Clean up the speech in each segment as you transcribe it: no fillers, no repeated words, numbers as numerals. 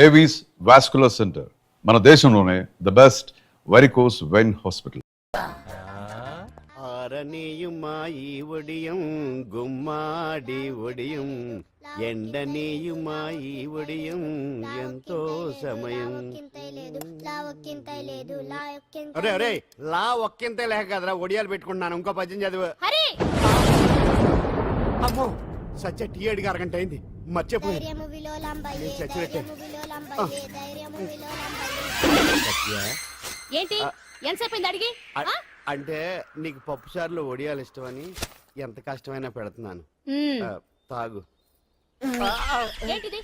Avis vascular centre మన దేశంలోనే the best varicose vein hospital. ఆరనీయుమాయి ఒడియం గుమ్మాడి ఒడియం ఎండనీయుమాయి ఒడియం ఎంతో సమయం. అరే అరే లా ఒక్కింతే లేక కదరా ఒడియాలు పెట్టుకుంటున్నాను. ఇంకో పద్యం చదువు. అమ్మో సత్య టీ అడిగి అరగంట అయింది మర్చిపోయి చచ్చినట్టే. ఏంటి ఎంతసేపు అడిగి? అంటే నీకు పప్పు సార్లు ఒడియాలు ఇష్టమని ఎంత కష్టమైనా పెడుతున్నాను. తాగు. ఏంటిది?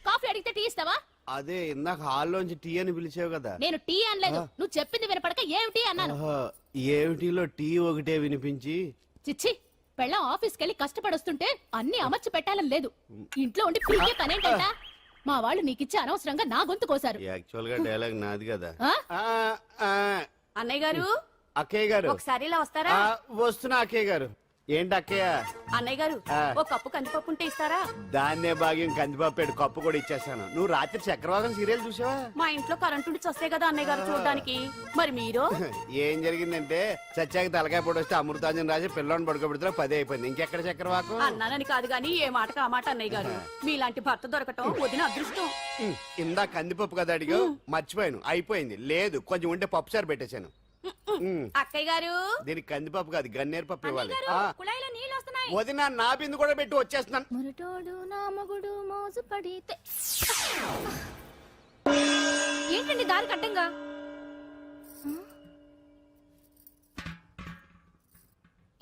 కాఫీ అడిగితే టీ ఇస్తావా? అదే ఇందాక హాల్లోంచి టీ అని పిలిచావు కదా. నేను టీ అనలేదు, నువ్వు చెప్పింది వినపడక ఏమిటి అన్నాను. ఏమిటిలో టీ ఒకటే వినిపించి. చిచ్చి, పెళ్ళం ఆఫీస్కి వెళ్ళి కష్టపడొస్తుంటే అన్ని అమర్చి పెట్టాలని లేదు. ఇంట్లో ఉండి పీకే పనేంటంట. మా వాళ్ళు నీకిచ్చి అనవసరంగా నా గొంతు కోసారు. యాక్చువల్ గా డైలాగ్ నాది కదా. అన్నయ్య గారు, అక్కయ్య గారు ఒకసారి ఇలా వస్తారా? వస్తున్నా అక్కయ్య గారు. ఏంటి అక్కయ్య? అన్నయ్య గారు ఒక కప్పు కందిపప్పు ఉంటే ఇస్తారా? దాన్నే భాగ్యం కందిపప్పు కప్పు కూడా ఇచ్చేసాను. నువ్వు రాత్రి చక్రవాదం సీరియల్ చూసావా? మా ఇంట్లో కరెంటు ఉండి వస్తే కదా అన్నయ్య గారు చూడడానికి. మరి మీరు? ఏం జరిగిందంటే సత్యాకి తలకాయ పొడి వస్తే అమృతాంజన్ రాసి పిల్లని పడుకోబెడితే 10 అయిపోయింది. ఇంకెక్కడ చక్రవాకం? అన్నానని కాదు గాని ఏ మాటకు ఆ మాట అన్నయ్య గారు. మీలాంటి భర్త దొరకటం వదిన అదృష్టం. ఇందా కందిపప్పు కదా అడిగావు, మర్చిపోయాను. అయిపోయింది. లేదు కొంచెం ఉంటే పప్పు సార్ పెట్టేశాను. అక్కయ్య గారు, దీనికి కందిపప్పు కాదు గన్నేరు పప్పు ఇవ్వాలి. కుళాయిలో నీళ్ళు వస్తున్నాయి. వదిన నా బిందు కూడా పెట్టి వచ్చేస్తున్నాను. మురటోడు నా మగుడు మోజు పడితే. ఏంటండి దారి కట్టంగా?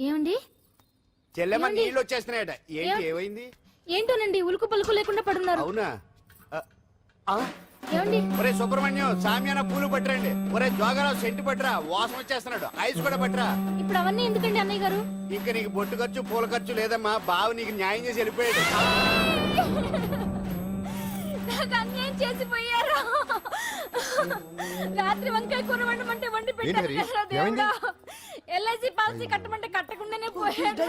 ఏమండి చెల్లెమ్మ నీళ్ళు వచ్చేస్తున్నాయట. ఏంటి ఏమైంది? ఏంటోనండి ఉలుకు పలుకు లేకుండా పడున్నారు. అవునా? ఏమండి? ఒరే సుబ్రహ్మణ్యం సామ్యాన పూలు పట్టరండి. ఒరే జోగరావు సెంటు పట్టరా, వాసన వచ్చేస్తున్నాడు. ఐస్ కూడా పట్టరా. ఇప్పుడు అవన్నీ ఎందుకండి అన్నయ్య గారు? ఇంకా నీకు బొట్టు ఖర్చు పూల ఖర్చు లేదమ్మా. బావ నీకు న్యాయం చేసి వెళ్ళిపోయాడు. అన్యాయం చేసిపోయారు. రాత్రి వంకాయ కూర వండమంటే వండి పెట్టారు. ఎల్ఐసి పాలసీ కట్టమంటే కట్టకుండానే పోయాడు.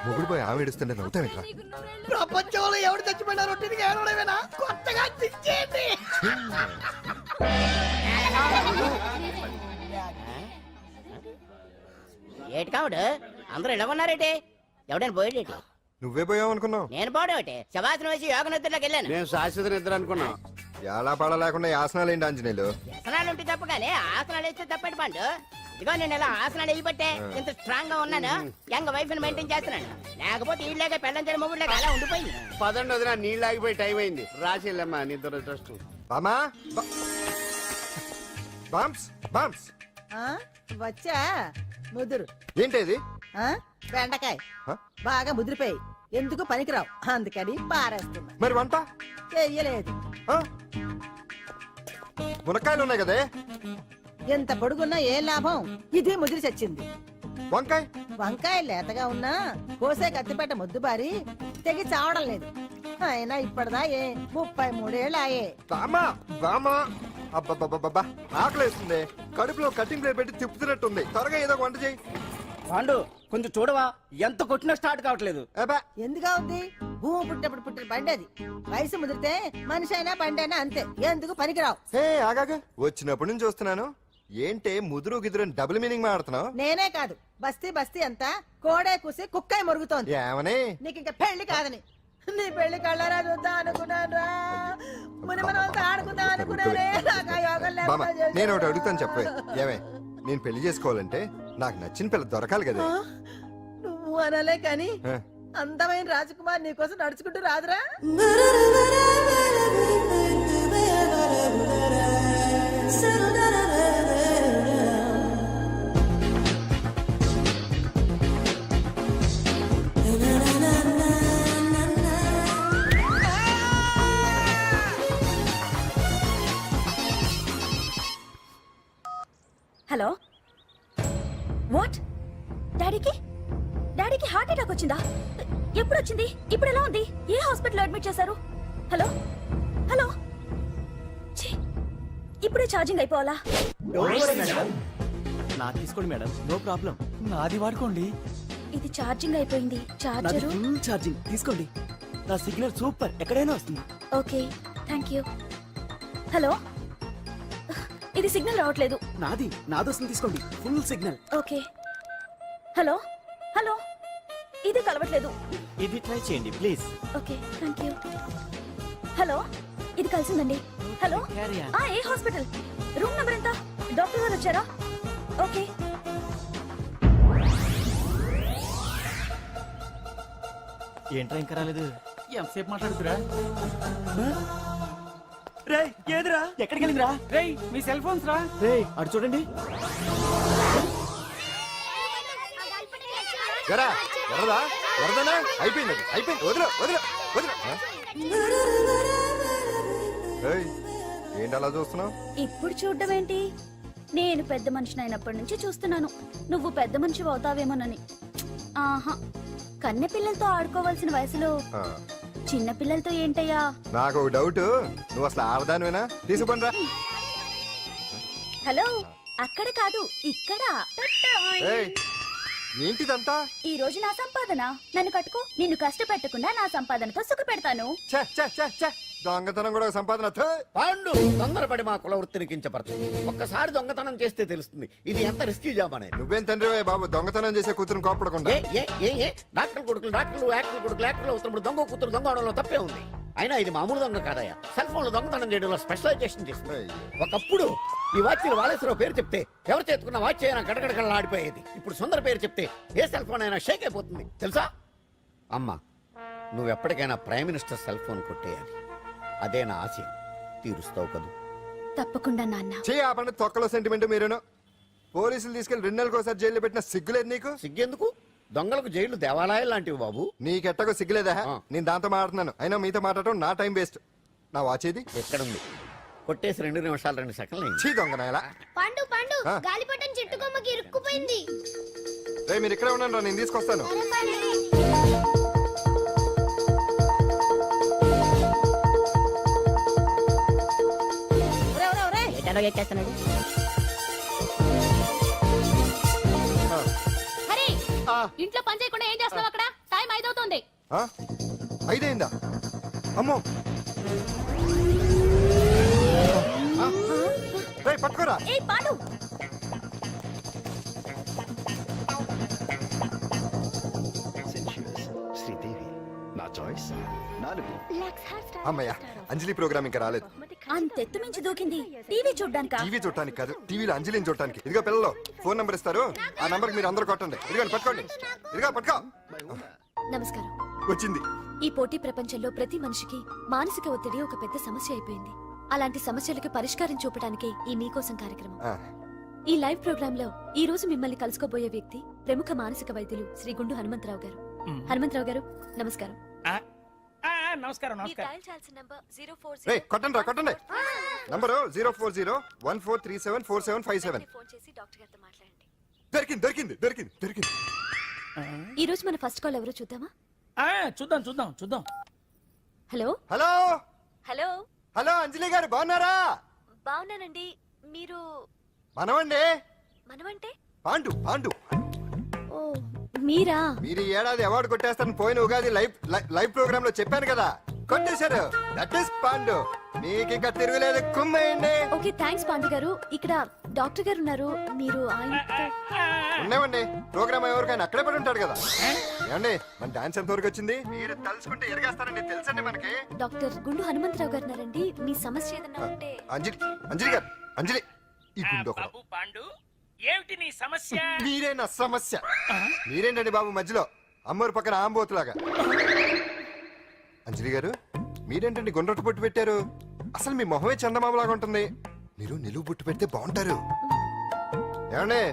మొగుడు పోయి ఆమె ఏడుస్తుంటే నవ్వుతాను. ప్రపంచంలో ఎవరు చచ్చిపోయినా రొట్టెని ఏడవడమేనా? కొత్తగా తెచ్చేయండి. ఏటి కావుడు అందరూ ఇలా ఉన్నారేటి? ఎవడైనా పోయేటి? నువ్వే పోయావు అనుకున్నావు. నేను పోవడేటి? శవాసనం వేసి యోగ నిద్రలోకి వెళ్ళాను. నేను శాశ్వత నిద్ర అనుకున్నా. ఎలా పాడ లేకుండా ఆసనాలు ఏంటి ఆంజనేయులు? ఆసనాలు ఉంటే తప్పు కానీ ఆసనాలు వేస్తే తప్పటి పండు. ఇదిగో నేను ఇలా ఆసనాలు వేయబట్టే ఇంత స్ట్రాంగ్ గా ఉన్నాను. యంగ్ వైఫ్ ని మెయింటైన్ చేస్తున్నాను. లేకపోతే ఇళ్ళగా పెళ్ళంచని మొగుడులేక అలా ఉండిపోయింది. పదండి వదిన, నీళ్ళు ఆగిపోయి టైం అయింది. రాసేళ్ళమ్మా నిద్ర ట్రస్ట్. బామా బామ్స్ బామ్స్ వచ్చా ముదురు. ఏంటది? బెండకాయ బాగా ముదిరిపోయి ఎందుకు పనికిరావు, అందుకని పారేస్తున్నా. మరి వంట చెయ్యలేదు. మునక్కాయలు ఉన్నాయి కదే. ఎంత పొడుగున్నా ఏం లాభం? ఇది ముదిరి చచ్చింది. వంకాయ వంకాయ లేతగా ఉన్నా కోసే కత్తిపేట ముద్దుబారి తెగి చావడం లేదు. అయినా ఇప్పటిదా 33 ఏళ్ళు ఆయే. బామా బామా అబ్బబ్బబ్బబ్బా ఆకలేస్తుంది. కడుపులో కటింగ్ ప్లేట్ పెట్టి తిప్పుతున్నట్టుంది. త్వరగా ఏదో వంట చేయి. పాండు కొంచెం చూడవా, ఎంత కొట్టినా స్టార్ట్ కావట్లేదు. ఎందుగా ఉంది? భూమి పుట్టినప్పుడు పుట్టిన బండి అది. వయసు ముదిరితే మనిషి అయినా బండి అయినా అంతే. ఎందుకు పనికిరావు. ఆగాగా వచ్చినప్పటి నుంచి చూస్తున్నాను. ఏంటే ముదురు గిదురు డబుల్ మీనింగ్ మాడుతున్నావు? నేనే కాదు, బస్తీ బస్తీ అంతా కోడే కూసి కుక్కాయ మురుగుతోంది. ఏమని? నీకు ఇంకా పెళ్లి కాదని. నీ పెళ్లి కళ్ళరా చూద్దాం అనుకున్నారా, మునిమనంతా ఆడుకుందాం అనుకున్నారే. నేను ఒకటి అడుగుతాను చెప్పే. ఏమే, నేను పెళ్లి చేసుకోవాలంటే నాకు నచ్చిన పిల్ల దొరకాలి కదా. నువ్వు అనలే కాని అందమైన రాజకుమార్ నీకోసం నడుచుకుంటూ రాదురా. Hello, what? డాడీకి హార్ట్ అటాక్ వచ్చిందా? ఎప్పుడు వచ్చింది? ఇప్పుడు ఎలా ఉంది? ఏ హాస్పిటల్ అడ్మిట్ చేశారు? హలో హలో, ఇప్పుడే ఛార్జింగ్ అయిపోవాలా? నా తీసుకోండి మేడం, నో ప్రాబ్లం. నాది వాడుకోండి. ఇది ఛార్జింగ్ అయిపోయింది. నాది చార్జరు ఫుల్ ఛార్జింగ్ తీసుకోండి. నా సిగ్నల్ సూపర్, ఎక్కడైనా వస్తుంది. Okay, thank you. హలో, ఇది సిగ్నల్ రావట్లేదు. నాది వస్తుంది తీసుకోండి, full signal. Okay. Hello hello, ఇది కలవట్లేదు. ఇది ట్రై చేయండి please. Okay, thank you. Hello, ఇది కలిసిందండి. Hello, Carry on. ఏ హాస్పిటల్? రూమ్ నెంబర్ ఎంత? డాక్టర్ గారు వచ్చారా? ఓకే. ఏంట్రా ఇంకా రాలేదు? ఎంతసేపు మాట్లాడుతురా? రే ఏదిరా, ఎక్కడికి వెళ్ళిందిరా? రే మీ సెల్ ఫోన్స్ రా. రే అటు చూడండి. ఎరా ఎర్రదా ఎర్రదనా అయిపోయింది అయిపోయింది వదిలే వదిలే వదిలే ఏయ్, ఏంటి అలా చూస్తున్నావు? ఇప్పుడు చూడడం ఏంటి? నేను పెద్ద మనిషిని అయినప్పటి నుంచి చూస్తున్నాను, నువ్వు పెద్ద మనిషి అవుతావేమోనని. ఆహా, కన్నె పిల్లలతో ఆడుకోవాల్సిన వయసులో చిన్న పిల్లలతో ఏంటయ్యా? నాకు ఒక డౌట్, నువ్వు అసలు ఆడదానివేనా? తీసుకుపండి రా. హలో, అక్కడ కాదు ఇక్కడ. ఏయ్, ఏంటిదంతా? ఈ రోజు నా సంపాదన, నన్ను కట్టుకో. నిన్ను కష్టపెట్టకుండా నా సంపాదనతో సుఖ పెడతాను. ఛే, ఛే, ఛే, ఛే. దొంగతనం కూడా ఒక సంపాదన. థూ. పాండు తొందరపడి మా కుల వృత్తిని కించపరచు. ఒక్కసారి దొంగతనం చేస్తే తెలుస్తుంది ఇది ఎంత రిస్కీ జాబ్ అనేది. నువ్వేం తండ్రి బాబు, దొంగతనం చేసే కూతురుని కోపడకుండా. ఏ డాక్టర్ కొడుకులు డాక్టర్లు, యాక్టర్ కొడుకులు యాక్టర్లు అవుతున్నప్పుడు దొంగ కూతురు దొంగ అవడంలో తప్పే ఉంది. అయినా ఇది మామూలు దొంగ కాదయ్యా, సెల్ ఫోన్ లో దొంగతనం చేయడంలో స్పెషలైజేషన్ చేస్తుంది. ఒకప్పుడు ఈ వాచ్లు వాలేశ్వరరావు పేరు చెప్తే ఎవరు చేతుకున్న వాచ్ అయినా గడగడగడలా ఆడిపోయేది. ఇప్పుడు సుందర పేరు చెప్తే ఏ సెల్ ఫోన్ అయినా షేక్ అయిపోతుంది తెలుసా? అమ్మా, నువ్వు ఎప్పటికైనా ప్రైమ్ మినిస్టర్ సెల్ ఫోన్ కొట్టేయాలి. అదే నా ఆశయం. తీరుస్తావు కదూ? తప్పకుండా నాన్న. చే ఆ పండుగ తొక్కలో సెంటిమెంట్ మీరేను. పోలీసులు తీసుకెళ్లి 2 నెలలకు ఒకసారి జైల్లో పెట్టిన సిగ్గులేదు నీకు? సిగ్గెందుకు? దొంగలకు జైలు దేవాలయాలు లాంటివి బాబు. నీకెట్టకు సిగ్గులేదా? ఆ. నేను దాంతో మాట్లాడుతున్నాను, అయినా మీతో మాట్లాడటం నా టైం వేస్ట్. నా వాచ్ ఏది? ఎక్కడుంది? కొట్టేసి 2 నిమిషాలు 2 సెకండ్లు అయింది. చీ దొంగ నాయలా. పండు పండు, ఆ. గాలిపటం చెట్టు కొమ్మకి ఇరుక్కుపోయింది. రే మీరు ఇక్కడే ఉండండి రా, నేను తీసుకొస్తాను. ఒరే, ఒరే, ఒరే. ఎటనో ఎక్కేస్తున్నాడు. ఆ. హరి, ఆ. ఇంట్లో పని చేయకుండా ఏం చేస్తున్నావు అక్కడ? టైం 5 అవుతుంది. ఆ? 5 అయిందా? అమ్మో. ఆ. రేయ్, పట్టుకోరా. ఏ పాండు, శ్రీదేవి నా చాయిస్ 4. అమ్మయ్య, అంజలి ప్రోగ్రామ్ ఇంకా రాలేదు. అంతెత్తు మించి దూకింది. టీవీ చూడ్డానికా? టీవీ చూడటానికి కాదు, టీవీలో అంజలిని చూడటానికి. ఇదిగో పిల్లలు, ఫోన్ నంబర్ ఇస్తారు, ఆ నంబర్ మీరు అందరూ కొట్టండి. ఇదిగో పట్టుకోండి, ఇదిగో పట్టుకో. నమస్కారం. వచ్చింది. ఈ పోటీ ప్రపంచంలో ప్రతి మనిషికి మానసిక ఒత్తిడి ఒక పెద్ద సమస్య అయిపోయింది. అలాంటి సమస్యలకు పరిష్కారం చూపడానికే ఈ మీకోసం కార్యక్రమం. ఆ. ఈ లైవ్ ప్రోగ్రామ్ లో ఈ రోజు మిమ్మల్ని కలుసుకోబోయే వ్యక్తి ప్రముఖ మానసిక వైద్యులు శ్రీ గుండు హనుమంతరావు గారు. హనుమంతరావు గారు, నమస్కారం. నమస్కారం మీరు డయల్ చేయాల్సిన నంబర్ 040. రేయ్, కొట్టండి రా, కొట్టండి. నంబరు 04014374757. ఫోన్ చేసి డాక్టర్ గారితో మాట్లాడండి. దొరికింది దొరికింది దొరికింది దొరికింది. ఈ రోజు మన ఫస్ట్ కాల్ ఎవరో చూద్దామా? చూద్దాం చూద్దాం చూద్దాం. హలో హలో హలో, హలో, అంజలి గారు బాగున్నారా? బాగున్నానండి. మీరు మనమండి, మనమంటే? పాండు పాండు. ఓ, మీరా? మీరు ఈ ఏడాది అవార్డు కొట్టేస్తారని పోయిన ఉగాది లైవ్ ప్రోగ్రామ్ లో చెప్పాను కదా, కొట్టేశారు. That is Pandu. మీకు ఇంకా తిరుగులేదు, కుమ్మేయండి. ఓకే, థ్యాంక్స్ పాండు గారు. ఇక్కడ డాక్టర్ గారు ఉన్నారు, మీరు ఆయనతో. ఉన్నామండి, ప్రోగ్రామ్ ఎవరికైనా అక్కడే పడి ఉంటాడు కదా. ఏమండి, మన డాన్స్ ఎంత వరకు వచ్చింది? మీరు తలుచుకుంటే ఎరగేస్తారండి, తెలుసండి మనకి. డాక్టర్ గుండు హనుమంతరావు గారు ఉన్నారండి. మీ సమస్య ఏదన్నా ఉంటే. అంజలి అంజలి గారు, అంజలి ఈ గుండు ఒకడు. బాబు పాండు, ఏమిటి నీ సమస్య? మీరే నా సమస్య. మీరేంటండి బాబు మధ్యలో అమ్మోరు పక్కన ఆంబోతులాగా? అంజలి గారు, మీరేంటండి గుండ్రటి బొట్టు పెట్టారు? అసలు మీ మొహమే చందమామలాగా ఉంటుంది. మీరు నిలువు బొట్టు పెడితే బాగుంటారు. ఏమండి,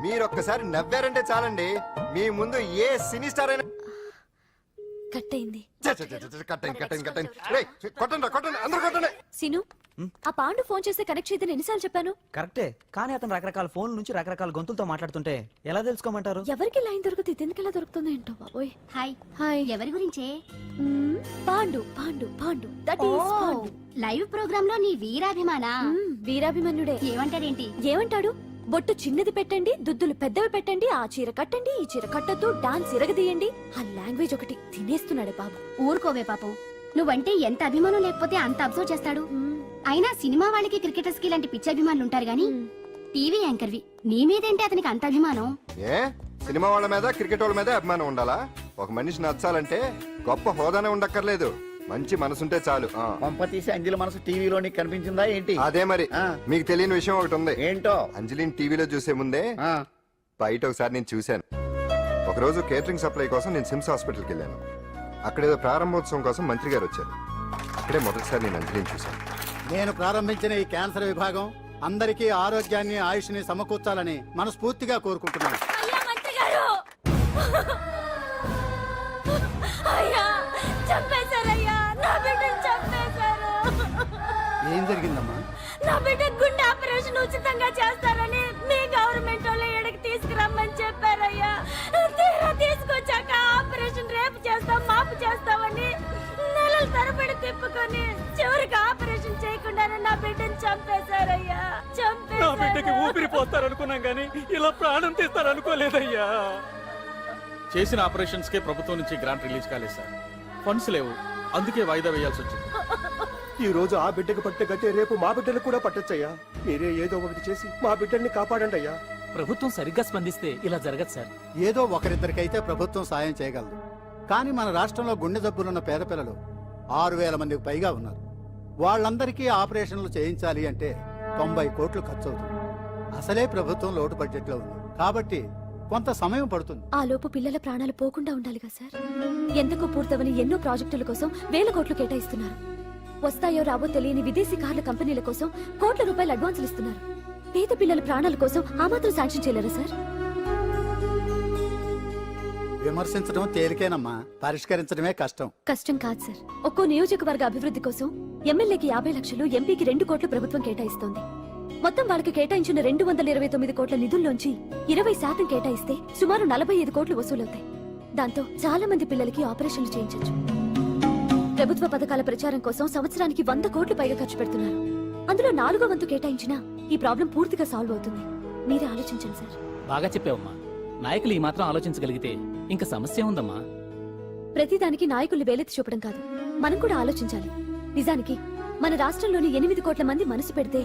మీరు ఒక్కసారి నవ్వారంటే చాలండి, మీ ముందు ఏ సినీ స్టార్ అయినా కట్ అయింది. కొట్టండి కొట్టండి, అందరూ కొట్టండి. సిను, ఆ పాండు ఫోన్ చేస్తే కనెక్ట్ చేయదని ఎన్నిసార్లు చెప్పాను? కరెక్టే, కానీ అతను రకరకాల ఫోన్ నుంచి రకరకాల గొంతులతో మాట్లాడుతుంటే ఎలా తెలుసుకోమంటారు? ఎవరికి లైన్ దొరుకుతుంది, ఇతనికి ఎలా దొరుకుతుందో ఏంటో బాబోయ్. హాయ్. హాయ్. ఎవరి గురించే? Pandu Pandu Pandu, that is Pandu. Live program లో నీ వీరాభిమానా? వీరాభిమన్యుడే. ఏమంటాడేంటి? ఏమంటాడు? బొట్టు చిన్నది పెట్టండి, దుద్దులు పెద్దవి పెట్టండి, ఆ చీర కట్టండి, ఈ చీర కట్టొద్దు, డాన్స్ ఇరగదీయండి. ఆ లాంగ్వేజ్ ఒకటి తినేస్తున్నాడే బాబు. ఊరుకోవే పాపం, నువ్వంటే ఎంత అభిమానం లేకపోతే అంత అబ్జర్వ్ చేస్తాడు. అయినా సినిమా వాళ్ళకి క్రికెటర్స్ కి ఇలాంటి పిచ్చి అభిమానులు ఉంటారు గానీ టీవీ యాంకర్వి నీ మీదేంటి అతనికి అంత అభిమానం? ఏ సినిమా వాళ్ళ మీద క్రికెట్ వాళ్ళ మీద అభిమానం ఉండాలా? ఒక మనిషి నచ్చాలంటే గొప్ప హోదానే ఉండక్కర్లేదు, మంచి మనసుంటే చాలు. ఆ. పంప తీసి అంజలి మనసు టీవీలో నీకు కనిపించిందా ఏంటి? అదే మరి ఆ. మీకు తెలియని విషయం ఒకటి ఉంది. ఏంటో? అంజలిని టీవీలో చూసే ముందే ఆ, బయట ఒకసారి నేను చూశాను. ఒకరోజు కేటరింగ్ సప్లై కోసం నేను సిమ్స్ హాస్పిటల్కి వెళ్ళాను. అక్కడేదో ప్రారంభోత్సవం కోసం మంత్రి గారు వచ్చారు. అక్కడే మొదటిసారి నేను అంజలిని చూశాను. నేను ప్రారంభించిన ఈ క్యాన్సర్ విభాగం అందరికీ ఆరోగ్యాన్ని ఆయుష్ని సమకూర్చాలని మనస్ఫూర్తిగా కోరుకుంటున్నాను. అయ్యా మంత్రి గారు, అయ్యా చంపేశారయ్యా, నా బిడ్డను చంపేశారు. ఏం జరిగిందమ్మా? నా బిడ్డ గుండె ఆపరేషన్ ఉచితంగా చేస్తారని మీ గవర్నమెంట్ వాళ్ళు ఇక్కడికి తీసుకురమ్మని చెప్పారయ్యా. తీరా తీసుకొచ్చాక ఆపరేషన్ రేపు చేస్తాం మాపు చేస్తామని నెలల తరబడి తిప్పుకొని చివరికి ఆపరేషన్ చేయకుండానే నా బిడ్డను చంపేశారయ్యా. నా బిడ్డకి చంపేశారు. ఊపిరి పోస్తారనుకున్నాం గానీ ఇలా ప్రాణం తీస్తారనుకోలేదయ్యా. చేసిన ఆపరేషన్స్ కే ప్రభుత్వం నుంచి గ్రాంట్ రిలీజ్ కాలేదు సార్. ఫండ్స్ లేవు, అందుకే వాయిదా వేయాల్సి వచ్చింది. ఈ రోజు ఆ బిడ్డకు పట్టే గట్టే రేపు మా బిడ్డలకు కూడా పట్టొచ్చయ్యా. మీరే ఏదో ఒకటి చేసి మా బిడ్డల్ని కాపాడండి అయ్యా. ప్రభుత్వం సరిగ్గా స్పందిస్తే ఇలా జరగదు సార్. ఏదో ఒకరిద్దరికైతే ప్రభుత్వం సాయం చేయగలదు, కానీ మన రాష్ట్రంలో గుండె జబ్బులున్న పేద పిల్లలు 6,000 మందికి పైగా ఉన్నారు. వాళ్ళందరికీ ఆపరేషన్లు చేయించాలి అంటే 90 కోట్లు ఖర్చు అవుతుంది. అసలే ప్రభుత్వం లోటు బడ్జెట్ లో ఉంది కాబట్టి కొంత సమయం పడుతుంది. ఆ లోపు పిల్లల ప్రాణాలు పోకుండా ఉండాలిగా సార్. ఎంతకో పూర్తవని ఎన్నో ప్రాజెక్టుల కోసం వేల కోట్లు కేటాయిస్తున్నారు. వస్తాయో రావో తెలియని విదేశీ కార్ల కంపెనీల కోసం కోట్ల రూపాయలు అడ్వాన్సులు ఇస్తున్నారు. పేద పిల్లల ప్రాణాల కోసం ఆ మాత్రం శాంక్షన్ చేయలేరా సార్? విమర్శించడం తేలికేనమ్మా, పరిష్కరించడమే కష్టం. కష్టం కాదు సార్. ఒక్కో నియోజకవర్గ అభివృద్ధి కోసం ఎమ్మెల్యేకి 50 లక్షలు, ఎంపీకి 2 కోట్లు ప్రభుత్వం కేటాయిస్తోంది. మొత్తం వాళ్ళకి కేటాయించిన 229 కోట్ల నిధుల్లోంచి 20% కేటాయిస్తే సుమారు 45 కోట్లు వసూలవుతాయి. దాంతో చాలా మంది పిల్లలకి ఆపరేషన్లు చేయించొచ్చు. ప్రభుత్వ పథకాల ప్రచారం కోసం సంవత్సరానికి 100 కోట్లు పైగా ఖర్చు పెడుతున్నారు. అందులో 4వ వంతు కేటాయించినా ఈ ప్రాబ్లం పూర్తిగా సాల్వ్ అవుతుంది. మీరే ఆలోచించండి సార్. బాగా చెప్పావమ్మా. నాయకులు ఈ మాత్రం ఆలోచించగలిగితే ఇంకా సమస్య ఉందమ్మా. ప్రతిదానికి నాయకుల్ని వేలెత్తి చూపడం కాదు, మనం కూడా ఆలోచించాలి. నిజానికి మన రాష్ట్రంలోని 8 కోట్ల మంది మనసు పెడితే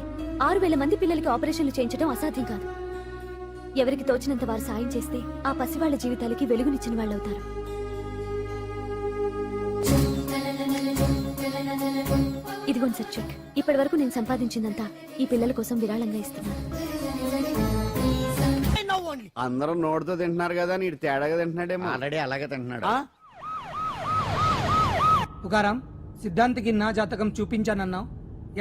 6,000 మంది పిల్లలకి ఆపరేషన్లు చేయించడం అసాధ్యం కాదు. ఎవరికి తోచినంత వారు సాయం చేస్తే ఆ పసివాళ్ల జీవితాలకి వెలుగునిచ్చిన వాళ్ళవుతారు. ఇదిగోండి సార్ చెక్. ఇప్పటి వరకు నేను సంపాదించిందంతా ఈ పిల్లల కోసం విరాళంగా ఇస్తున్నాను. అందరూ నోటితో తింటున్నారు కదా, నీడు తేడాగా తింటున్నాడేమో. ఆల్రెడీ అలాగే తింటున్నాడు. తుకారాం, సిద్ధాంతికి నా జాతకం చూపించానన్నావు,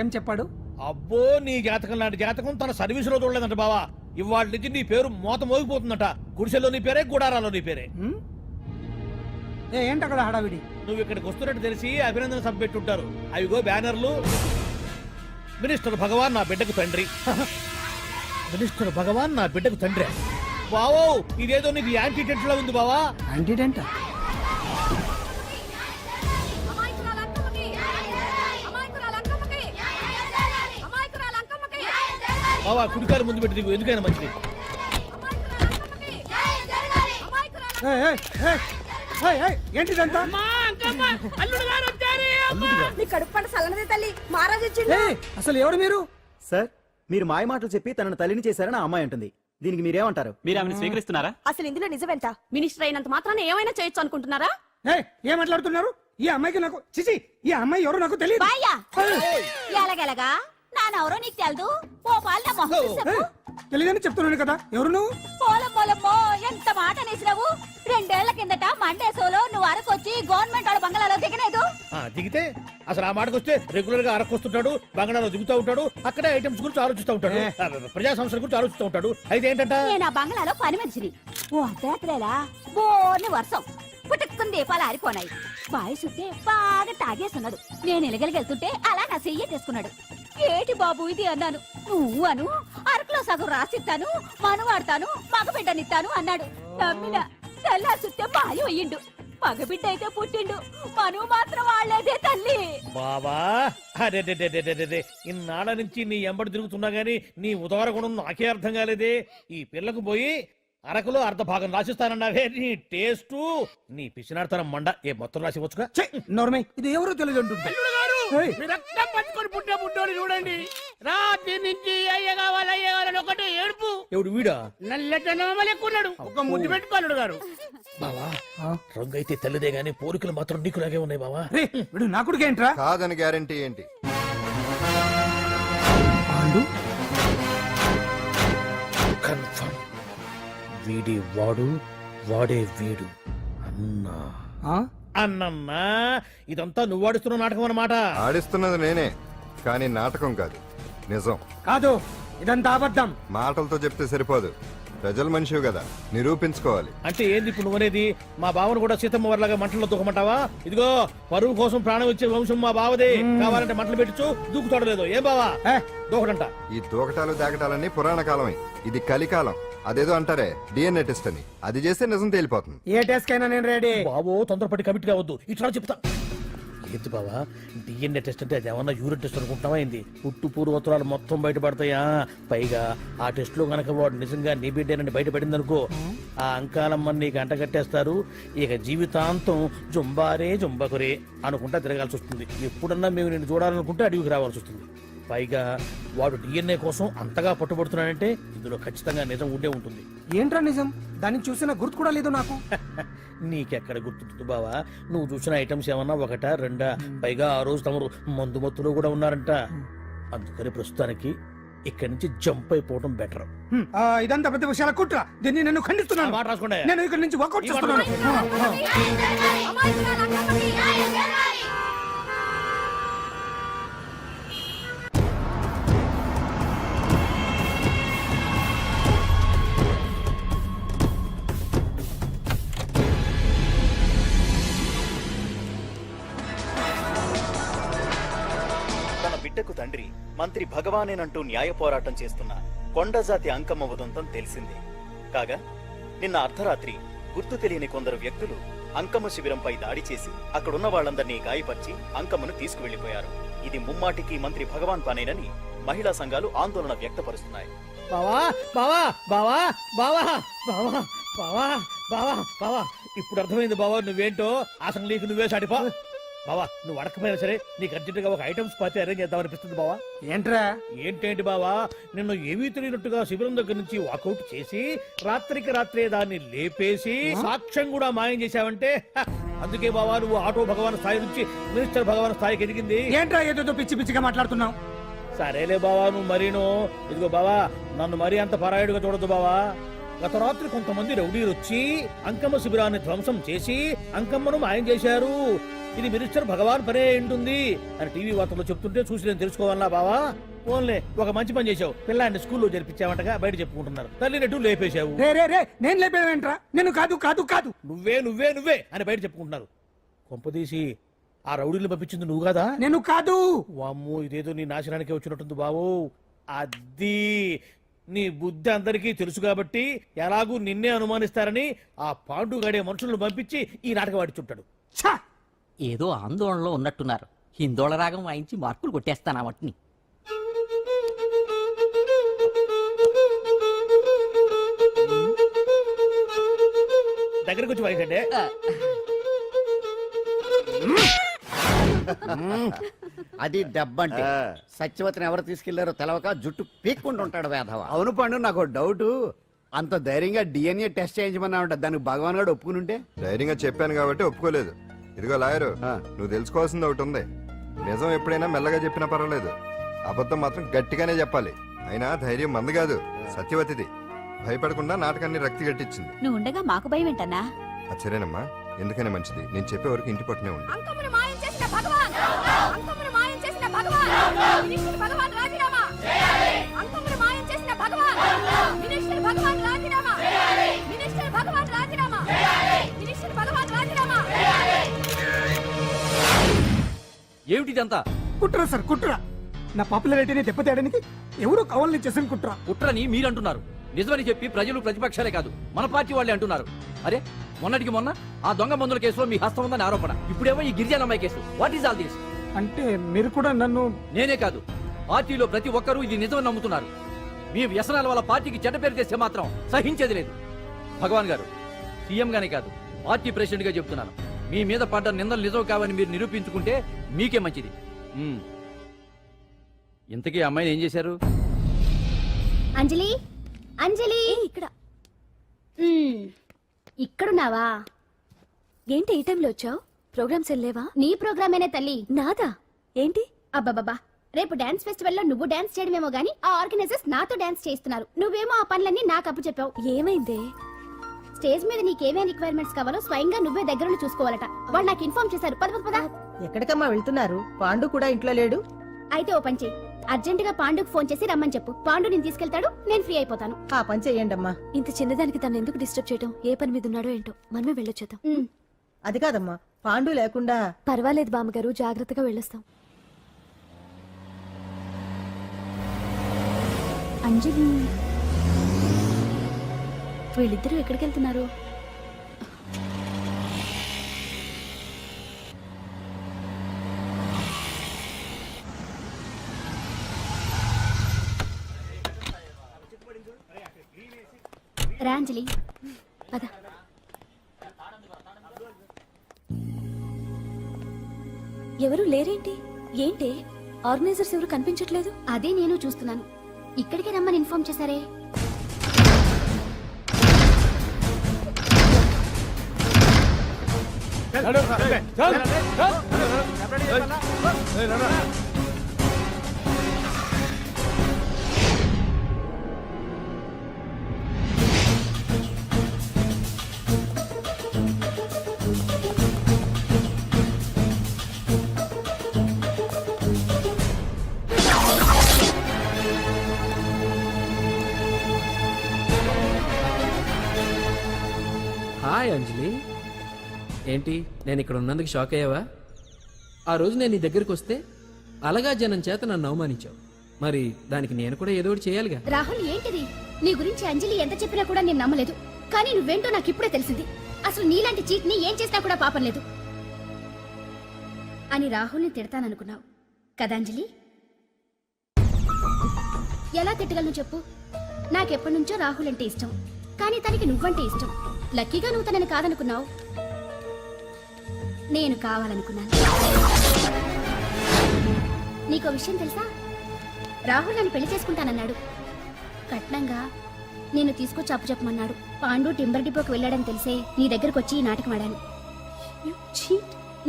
ఏం చెప్పాడు? అబ్బో, నీ జాతకం లాంటి జాతకం తన సర్వీస్ లో చూడలేదంట బావా. ఇవాళ నుంచి నీ పేరు మోత మోగిపోతుందట. గుడిసెలో నీ పేరే, గుడారాలో నీ పేరే. ఏంటి అక్కడ హడావిడి? నువ్వు ఇక్కడికి వస్తున్నట్టు తెలిసి అభినందన సభ పెట్టుంటారు. అవిగో బ్యానర్లు. మినిస్టర్ భగవాన్ నా బిడ్డకు తండ్రి. మినిస్టర్ భగవాన్ నా బిడ్డకు తండ్రి. బావో, ఇదేదో నీకు యాంటీ టెంట్ లో ఉంది బావా. యాంటీడెంట్? బావా, కుడికారు ముందు పెట్టి దిగు, ఎందుకైనా మంచిది. ఏంటిదంతా? అసలు ఎవరు మీరు? సార్, మీరు మాయ మాటలు చెప్పి తనను తల్లిని చేశారని ఆ అమ్మాయి అంటుంది. దీనికి మీరేమంటారు? మీరు ఆమెను స్వీకరిస్తున్నారా? అసలు ఇందులో నిజమేంట? మినిస్టర్ అయినంత మాత్రాన ఏమైనా చేయొచ్చు అనుకుంటున్నారా? ఏం మాట్లాడుతున్నారు? ఈ అమ్మాయికి నాకు చిచి, ఈ అమ్మాయి ఎవరో నాకు తెలియదు. ఎలాగెలగా నానెవరో నీకు తెలదు. ఓ పాల మొహం చెప్పు. తెలియదని చెప్తున్నాను కదా. ఎవరు నువ్వు? పోలమ్మో ఎంత మాట అనేసినావు. 2 ఏళ్ల కిందట మండే సోలో నువ్వు అరకొచ్చి గవర్నమెంట్ వాళ్ళ బంగ్లాలో దిగలేదు. దిగితే అసలు ఆ మాటకు వస్తే రెగ్యులర్ గా అరకొస్తుంటాడు, బంగాళాలో దిగుతూ ఉంటాడు, అక్కడే ఐటమ్స్ గురించి ఆలోచిస్తూ ఉంటాడు, ప్రజా సంస్థల గురించి ఆలోచిస్తూ ఉంటాడు. అయితే ఏంటంట, నేను ఆ బంగ్లాలో పని మనిషిని. ఓ అర్ధరాత్రేలా బోర్ని వర్షం పుట్టుకుని దీపాలు ఆరిపోనాయి. బాయ్ సుత్తే బాగా తాగేస్తున్నాడు. నేను ఎలగలిగెళ్తుంటే అలా నా చెయ్యి తీసుకున్నాడు. ఏటి బాబు ఇది అన్నాను. నువ్వు అను, అరకులో సగం రాసిస్తాను, మను వాడతాను, మగ బిడ్డనిస్తాను అన్నాడు. నమ్మిన తెల్లారి సుత్తే బాయ్ అయ్యిండు. మగబిడ్డ అయితే పుట్టిండు మనువు మాత్రం వాళ్ళేదే తల్లి. బాబా అరే ఇన్నాళ్ళ నుంచి నీ ఎంబడి తిరుగుతున్నా గానీ నీ ఉదార గుణం నాకే అర్థం కాలేదే. ఈ పిల్లకు పోయి అరకులో అర్ధ భాగం రాసిస్తానన్నావే, నీ టేస్టు నీ పిచ్చినాడతనం మండ. ఏ మొత్తం రాసి వచ్చుగా. నోర్మై ఇది ఎవరో తెలియదు అంటుంది. రక్తం పంచుకొని పుట్టే పుట్టోడు చూడండి. రాత్రి నుంచి అయ్య కావాలని ఒకటే ఏడుపు. ఎవడు వీడా? నల్లెక్కున్నాడు. ఒక ముద్దు పెట్టుకోలేడు గారు. బావా రంగు అయితే తెల్లదే గానీ పోలికలు మాత్రం నీకులాగే ఉన్నాయి బావా. వీడు నా కొడుకు ఏంట్రా? కాదని గ్యారంటీ ఏంటి? కన్ఫర్మ్ వీడి వాడు వాడే వీడు అన్నా. అన్నన్నా ఇదంతా నువ్వు ఆడిస్తున్న నాటకం అన్నమాట. ఆడిస్తున్నది నేనే, కానీ నాటకం కాదు, నిజం. కాదు ఇదంతా అబద్ధం. మాటలతో చెప్తే సరిపోదు, ప్రజల మనిషివి కదా, నిరూపించుకోవాలి. అంటే ఏంది ఇప్పుడు నువ్వనేది? మా బావను కూడా సీతమ్మ వారిలాగా మంటల్లో దూకమంటావా? ఇదిగో పరువు కోసం ప్రాణం ఇచ్చే వంశం మా బావదే. కావాలంటే మంటలు పెట్టచ్చు, దూకుతాడలేదు. ఏం బావా దూకడంట? ఈ దూకటాలు దాకటాలన్నీ పురాణ కాలమే, ఇది కలికాలం. అదేదో అంటారే డిఎన్ఏ టెస్ట్ అని, అది చేస్తే నిజం తేలిపోతుంది. ఏ టెస్ట్ కైనా నేను రెడీ. బావో తొందరపడి కమిట్ కావద్దు, ఇట్లా చెప్తా. ఏంది బావా డిఎన్ఏ టెస్ట్ అంటే అది ఏమన్నా యూరిన్ టెస్ట్ అనుకుంటున్నావా ఏంది? పుట్టు పూర్వోత్తరాలు మొత్తం బయటపడతాయా? పైగా ఆ టెస్ట్ లో గనక వాడు నిజంగా నీ బిడ్డేనని బయటపడింది అనుకో, ఆ అంకాలమ్మ నీకు అంట కట్టేస్తారు. ఇక జీవితాంతం జుంబారే జుంబకురే అనుకుంటా తిరగాల్సి వస్తుంది. ఎప్పుడన్నా మేము నేను చూడాలనుకుంటే అడవికి రావాల్సి వస్తుంది. పైగా వాడు డిఎన్ఏ కోసం అంతగా పట్టుబడుతున్నాడంటే ఇందులో ఖచ్చితంగా నిజం ఉండే ఉంటుంది. ఏంట్రా నిజం? దాన్ని చూసిన గుర్తు కూడా లేదు నాకు. నీకెక్కడ గుర్తుంటుంది బావా? నువ్వు చూసిన ఐటమ్స్ ఏమన్నా ఒకటా రెండా? పైగా ఆ రోజు తమరు మందు మత్తులో కూడా ఉన్నారంట. అందుకని ప్రస్తుతానికి ఇక్కడి నుంచి జంప్ అయిపోవడం బెటర్. ఇదంతా పెద్ద విషయాల కుట్ర. దీన్ని నేను ఖండిస్తున్నాను. మాట రాసుకోండి. నేను ఇక్కడి నుంచి వర్కౌట్ చేస్తున్నాను. బిడ్డకు తండ్రి మంత్రి భగవానేనంటూ న్యాయ పోరాటం చేస్తున్న కొండజాతి అంకమ్మ ఉదంతం తెలిసిందే. కాగా నిన్న అర్ధరాత్రి గుర్తు తెలియని కొందరు వ్యక్తులు అంకమ్మ శిబిరంపై దాడి చేసి అక్కడున్న వాళ్ళందరినీ గాయపరిచి అంకమ్మను తీసుకువెళ్లిపోయారు. ఇది ముమ్మాటికి మంత్రి భగవాన్ పనేనని మహిళా సంఘాలు ఆందోళన వ్యక్తపరుస్తున్నాయి. బావా బావా బావా బావా బావా బావా బావా బావా ఇప్పుడు అర్థమైంది బావా నువ్వేంటో. ఆ సంగీకి నువ్వే సాటిపా. బావా నువ్వు అడకపోయినా సరే నీకు అర్జెంటుగా ఒక ఐటమ్స్ పార్టీ అరేంజ్ చేద్దామనిపిస్తుంది బావా. ఏంట్రా? ఏంటేంటి బావా, నిన్ను ఏమీ తెలియనట్టుగా శిబిరం దగ్గర నుంచి వాకౌట్ చేసి రాత్రికి రాత్రే దాన్ని లేపేసి సాక్ష్యం కూడా మాయం చేశావంటే అందుకే బావా నువ్వు ఆటో భగవాన్ స్థాయి నుంచి మినిస్టర్ భగవాన్ స్థాయికి ఎదిగింది. ఏంట్రా ఏదో పిచ్చి పిచ్చిగా మాట్లాడుతున్నావు? సరేలే బావా నువ్వు మరీను. ఇదిగో బావా నన్ను మరీ అంత పరాయుడుగా చూడద్దు బావా. గత రాత్రి కొంతమంది రౌడీలు వచ్చి అంకమ్మ శిబిరాన్ని ధ్వంసం చేసి అంకమ్మను మాయం చేశారు. ఇది మినిస్టర్ భగవాన్ పనే ఉంటుంది అని టీవీ వార్తల్లో చెప్తుంటే చూసి నేను తెలుసుకోవాలా బావా? ఓన్లే ఒక మంచి పని చేశావు, పిల్లాన్ని స్కూల్లో జరిపించావంటగా బయట చెప్పుకుంటున్నారు. తల్లినట్టు లేపేశావు. నేను లేపేవేంట్రా? నేను కాదు కాదు కాదు నువ్వే నువ్వే నువ్వే అని బయట చెప్పుకుంటున్నారు. కొంపదీసి ఆ రౌడీలు పంపించింది నువ్వు కదా? నేను కాదు. వామ్మో ఇదేదో నీ నాశనానికి వచ్చినట్టుంది బావు. అది నీ బుద్ధి అందరికీ తెలుసు కాబట్టి ఎలాగూ నిన్నే అనుమానిస్తారని ఆ పాండుగాడే మనుషులను పంపించి ఈ నాటకం ఆడిచుంటాడు. ఏదో ఆందోళనలో ఉన్నట్టున్నారు. హిందోళ రాగం వాయించి మార్కులు కొట్టేస్తాను ఆ మట్టిని. దగ్గరకు వచ్చి వాయించండి. అది దెబ్బంటే సత్యవతిని ఎవరు తీసుకెళ్లారో తెలవక జుట్టు పీక్కుంటుంటాడు వేధవ. అవును పండు, నాకు డౌట్. అంత ధైర్యంగా డిఎన్ఏ టెస్ట్ చేయించమన్నా ఉంటా, దానికి భగవాన్ గారు ఒప్పుకునుంటే? ధైర్యంగా చెప్పాను కాబట్టి ఒప్పుకోలేదు. ఇదిగో లాయరు, నువ్వు తెలుసుకోవాల్సింది ఒకటి ఉంది. నిజం ఎప్పుడైనా మెల్లగా చెప్పినా పర్వాలేదు, అబద్ధం మాత్రం గట్టిగానే చెప్పాలి. అయినా ధైర్యం మంది కాదు, సత్యవతిది. భయపడకుండా నాటకాన్ని రక్తి గట్టించింది. నువ్వు ఉండగా మాకు భయం ఏంటన్నా? సరేనమ్మా, ఎందుకనే మంచిది. నేను చెప్పే వరకు ఇంటి పట్టునే ఉంది. ఏమిటిదంతా? కుట్ర సార్, కుట్ర. నా పాపులారిటీని దెబ్బతేయడానికి ఎవరో కావాలని చేసిన కుట్ర. కుట్రని మీరంటున్నారు, నిజమని చెప్పి ప్రజలు ప్రతిపక్షాలే కాదు మన పార్టీ వాళ్ళే అంటున్నారు. అరే మొన్నటికి మొన్న ఆ దొంగ మందుల కేసులో మీ హస్తం ఉందని ఆరోపణ. ఇప్పుడేమో ఈ గిరిజన అమ్మాయి case. What is all this? అంటే మీరు కూడా నన్ను... నేనే కాదు, పార్టీలో ప్రతి ఒక్కరూ ఇది నిజమని నమ్ముతున్నారు. మీ వ్యసనాల వల్ల పార్టీకి చెడ్డ పేరు తెస్తే మాత్రం సహించేది లేదు. భగవాన్ గారు, సీఎం గానే కాదు, పార్టీ ప్రెసిడెంట్ గా చెప్తున్నాను, మీ మీద పడ్డ నిందలు నిజం కావని మీరు నిరూపించుకుంటే మీకే మంచిది. ఇంతకీ అమ్మాయిని ఏం చేశారు? అంజలి, అంజలి, ఇక్కడ ఇక్కడున్నావా? ఏంటి ఈ టైంలో వచ్చావు? ప్రోగ్రామ్స్ వెళ్ళేవా? నీ ప్రోగ్రామేనే తల్లి. నాదా? ఏంటి? అబ్బబ్బబ్బా, రేపు డాన్స్ ఫెస్టివల్ లో నువ్వు డాన్స్ చేయడమేమో గానీ ఆ ఆర్గనైజర్స్ నాతో డాన్స్ చేస్తున్నారు. నువ్వేమో ఆ పనులన్నీ నాకు అప్పు చెప్పావు. ఏమైందే? స్టేజ్ మీద నీకేమేం రిక్వైర్మెంట్స్ కావాలో స్వయంగా నువ్వే దగ్గరుండి చూసుకోవాలట. వాళ్ళు నాకు ఇన్ఫార్మ్ చేశారు. పద పద పద. ఎక్కడికమ్మా వెళ్తున్నారు? పాండు కూడా ఇంట్లో లేడు. అయితే ఓ పని చెయ్యి, అర్జెంట్ గా పాండుకు ఫోన్ చేసి రమ్మని చెప్పు. పాండు నేను తీసుకెళ్తాడు, నేను ఫ్రీ అయిపోతాను. ఆ పని చెయ్యండమ్మా. ఇంత చిన్నదానికి తను ఎందుకు డిస్టర్బ్ చేయడం? ఏ పని మీద ఉన్నాడో ఏంటో, మనమే వెళ్ళొచ్చేద్దాం. అది కాదమ్మా, పాండు లేకుండా... పర్వాలేదు బామ్మగారు, జాగ్రత్తగా వెళ్ళొస్తాం. అంజలి, వీళ్ళిద్దరూ ఎక్కడికి వెళ్తున్నారు? రా అంజలి, పద. ఎవరు లేరేంటి? ఏంటి ఆర్గనైజర్స్ ఎవరు కనిపించట్లేదు? అదే నేను చూస్తున్నాను. ఇక్కడికి రమ్మని ఇన్ఫార్మ్ చేశారే. హాయ్ అంజలి, ఏంటి నేను ఇక్కడ ఉన్నందుకు షాక్ అయ్యావా? ఆ రోజు నేను నీ దగ్గరికి వస్తే అలగా జనం చేత నన్ను అవమానించావు. మరి దానికి నేను కూడా ఏదో ఒకటి చేయాలిగా. రాహుల్, ఏంటిది? నీ గురించి అంజలి ఎంత చెప్పినా కూడా నేను నమ్మలేదు. కానీ నువ్వేంటో నాకు ఇప్పుడే తెలిసింది. అసలు నీలాంటి చీట్ ని ఏం చేసినా కూడా పాపం లేదు అని రాహుల్ని తిడతాననుకున్నావు కదా అంజలి? ఎలా తిట్టగలను చెప్పు? నాకెప్పటి నుంచో రాహుల్ అంటే ఇష్టం, కానీ తనకి నువ్వంటే ఇష్టం. లక్కీగా నువ్వు తనని కాదనుకున్నావు, నేను కావాలనుకున్నాను. నీకో విషయం తెలుసా? రాహుల్ నన్ను పెళ్లి చేసుకుంటానన్నాడు. కట్నంగా నేను తీసుకొచ్చి అప్పు చెప్పమన్నాడు. పాండు టింబర్ డిపోకి వెళ్ళాడని తెలిసే నీ దగ్గరకు వచ్చి ఈ నాటకం ఆడాను.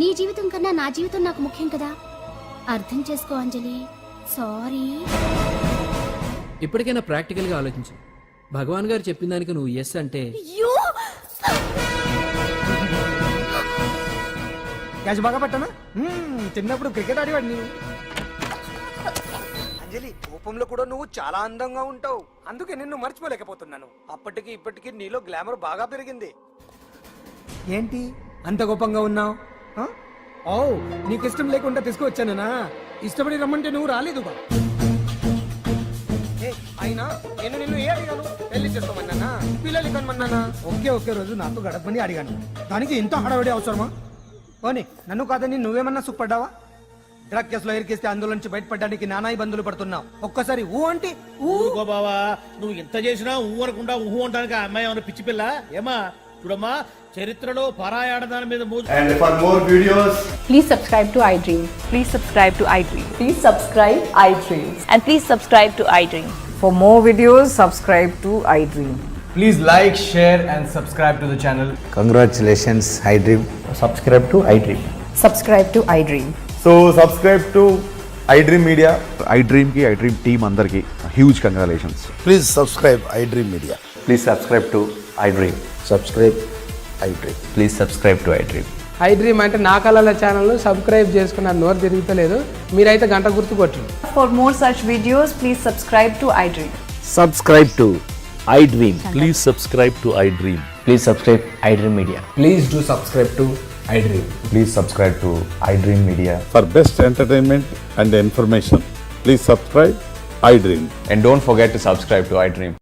నీ జీవితం కన్నా నా జీవితం నాకు ముఖ్యం కదా. అర్థం చేసుకో అంజలి. సారీ. ఇప్పటికైనా ప్రాక్టికల్ గా ఆలోచించు. భగవాన్ గారు చెప్పిన దానికి నువ్వు ఎస్ అంటే... క్యాచ్ బాగా పట్టానా? చిన్నప్పుడు క్రికెట్ ఆడేవాడిని. అంజలి, కోపంలో కూడా నువ్వు చాలా అందంగా ఉంటావు. అందుకే నిన్ను మర్చిపోలేకపోతున్నాను. అప్పటికి ఇప్పటికి నీలో గ్లామర్ బాగా పెరిగింది. ఏంటి అంత కోపంగా ఉన్నావు? ఓ, నీకు ఇష్టం లేకుండా తీసుకువచ్చానా? ఇష్టపడి రమ్మంటే నువ్వు రాలేదు. అయినా నేను నిన్ను ఏ అడిగాను? పెళ్లి చేసుకోమన్నానా, పిల్లలు కనమన్నానా? ఒకే రోజు నాతో గడపని అడిగాను, దానికి ఇంత హడావిడి అవసరమా? పోనీ నన్ను కాదని నువ్వేమన్నా సుఖపడ్డావా? డ్రగ్ కేసులో ఇరికిస్తే అందులో నుంచి బయటపడడానికి నానా ఇబ్బందులు పడుతున్నావు. ఒక్కసారి ఊ అంటే ఊరుకో బావా, నువ్వు ఎంత చేసినా ఊ అనకుండా ఊహు అంటానికి ఆ అమ్మాయి ఏమైనా పిచ్చి పిల్ల? ఏమా చూడమ్మా, చరిత్రలో పరాయాడదాని మీద మోజు. And for more videos, please subscribe to iDream. Please subscribe to iDream. Please subscribe iDream. And please subscribe to iDream. For more videos, subscribe to iDream. please like, share and subscribe to the channel. Congratulations, iDream. Subscribe to iDream. Subscribe to iDream. So subscribe to iDream Media. iDream ki iDream team andarki huge congratulations. Please subscribe iDream Media. Please subscribe to iDream. Subscribe iDream. Please subscribe to iDream. iDream అంటే నా కళల channel subscribe చేసుకున్న నోరు తిరుగుతలేదు. మీరైతే గంట గుర్తు కొట్టండి. For more such videos, please subscribe to iDream. Subscribe to iDream. Please subscribe to iDream. Please subscribe iDream Media. Please do subscribe to iDream. Please subscribe to iDream Media. For best entertainment and information, please subscribe iDream. And don't forget to subscribe to iDream.